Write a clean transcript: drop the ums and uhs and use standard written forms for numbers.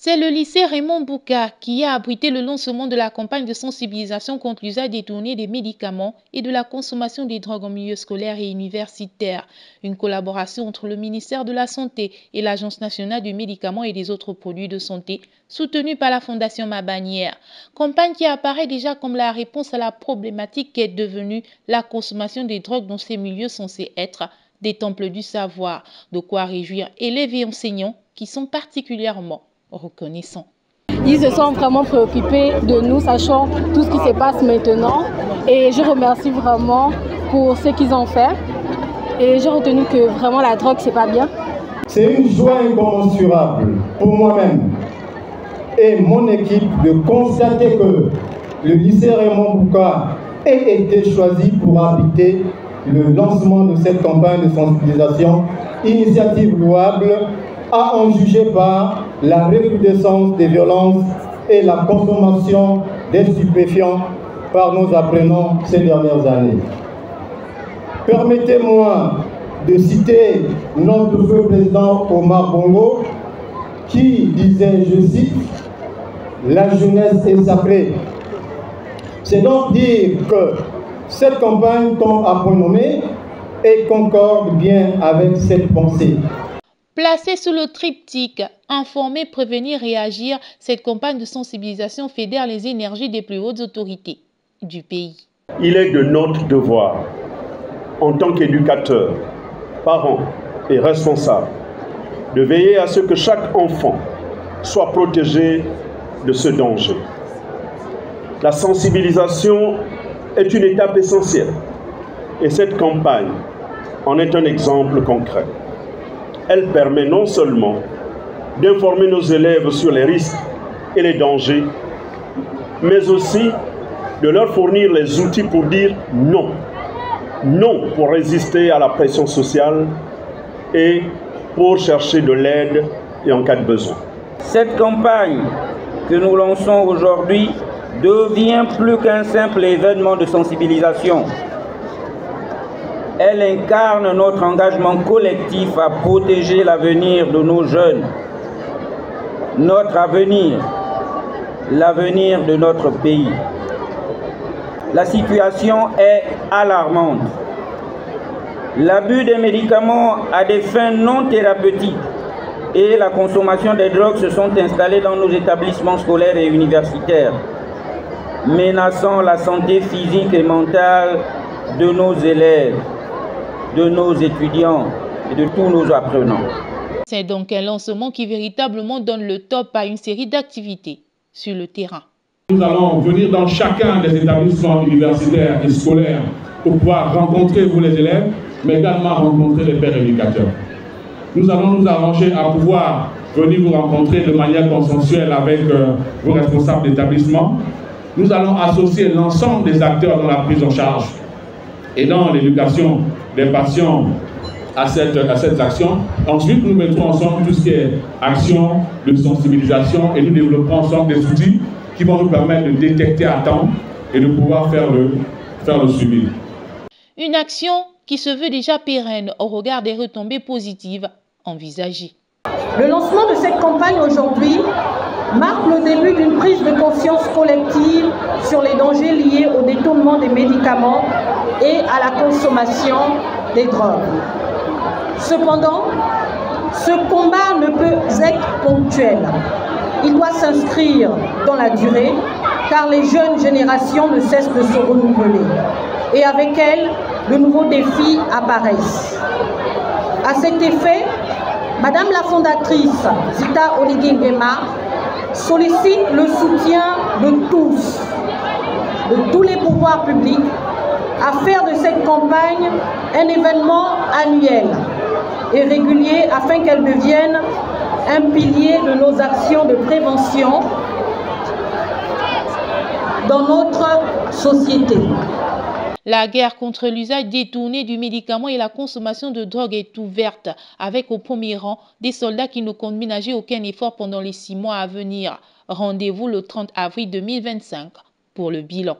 C'est le lycée Raymond Bouka qui a abrité le lancement de la campagne de sensibilisation contre l'usage détourné des médicaments et de la consommation des drogues en milieu scolaire et universitaire. Une collaboration entre le ministère de la Santé et l'Agence nationale du médicament et des autres produits de santé, soutenue par la Fondation Mabanière. Campagne qui apparaît déjà comme la réponse à la problématique qu'est devenue la consommation des drogues dans ces milieux censés être des temples du savoir. De quoi réjouir élèves et enseignants qui sont particulièrement reconnaissants. Ils se sont vraiment préoccupés de nous, sachant tout ce qui se passe maintenant. Et je remercie vraiment pour ce qu'ils ont fait. Et j'ai retenu que vraiment la drogue, c'est pas bien. C'est une joie incommensurable pour moi-même et mon équipe de constater que le lycée Raymond Bouka ait été choisi pour abriter le lancement de cette campagne de sensibilisation, initiative louable, à en juger par la recrudescence des violences et la consommation des stupéfiants par nos apprenants ces dernières années. Permettez-moi de citer notre feu président Omar Bongo qui disait, je cite, « La jeunesse est sacrée ». C'est donc dire que cette campagne tombe à point nommé et concorde bien avec cette pensée. Placée sous le triptyque « Informer, prévenir et agir », cette campagne de sensibilisation fédère les énergies des plus hautes autorités du pays. Il est de notre devoir, en tant qu'éducateurs, parents et responsables, de veiller à ce que chaque enfant soit protégé de ce danger. La sensibilisation est une étape essentielle et cette campagne en est un exemple concret. Elle permet non seulement d'informer nos élèves sur les risques et les dangers, mais aussi de leur fournir les outils pour dire non. Non pour résister à la pression sociale et pour chercher de l'aide et en cas de besoin. Cette campagne que nous lançons aujourd'hui devient plus qu'un simple événement de sensibilisation. Elle incarne notre engagement collectif à protéger l'avenir de nos jeunes, notre avenir, l'avenir de notre pays. La situation est alarmante. L'abus des médicaments à des fins non thérapeutiques et la consommation des drogues se sont installés dans nos établissements scolaires et universitaires, menaçant la santé physique et mentale de nos élèves, de nos étudiants et de tous nos apprenants. C'est donc un lancement qui véritablement donne le top à une série d'activités sur le terrain. Nous allons venir dans chacun des établissements universitaires et scolaires pour pouvoir rencontrer vous les élèves, mais également rencontrer les pères éducateurs. Nous allons nous arranger à pouvoir venir vous rencontrer de manière consensuelle avec vos responsables d'établissement. Nous allons associer l'ensemble des acteurs dans la prise en charge et dans l'éducation des patients à cette action. Ensuite, nous mettrons ensemble tout ce qui est action de sensibilisation et nous développerons ensemble des outils qui vont nous permettre de détecter à temps et de pouvoir faire le suivi. Une action qui se veut déjà pérenne au regard des retombées positives envisagées. Le lancement de cette campagne aujourd'hui marque le début d'une prise de conscience collective sur les dangers liés au détournement des médicaments et à la consommation des drogues. Cependant, ce combat ne peut être ponctuel. Il doit s'inscrire dans la durée, car les jeunes générations ne cessent de se renouveler. Et avec elles, de nouveaux défis apparaissent. À cet effet, Madame la fondatrice, Zita Oligui-Nguema, sollicite le soutien de tous les pouvoirs publics, à faire de cette campagne un événement annuel et régulier afin qu'elle devienne un pilier de nos actions de prévention dans notre société. La guerre contre l'usage détourné du médicament et la consommation de drogue est ouverte, avec au premier rang des soldats qui ne comptent ménager aucun effort pendant les 6 mois à venir. Rendez-vous le 30 avril 2025 pour le bilan.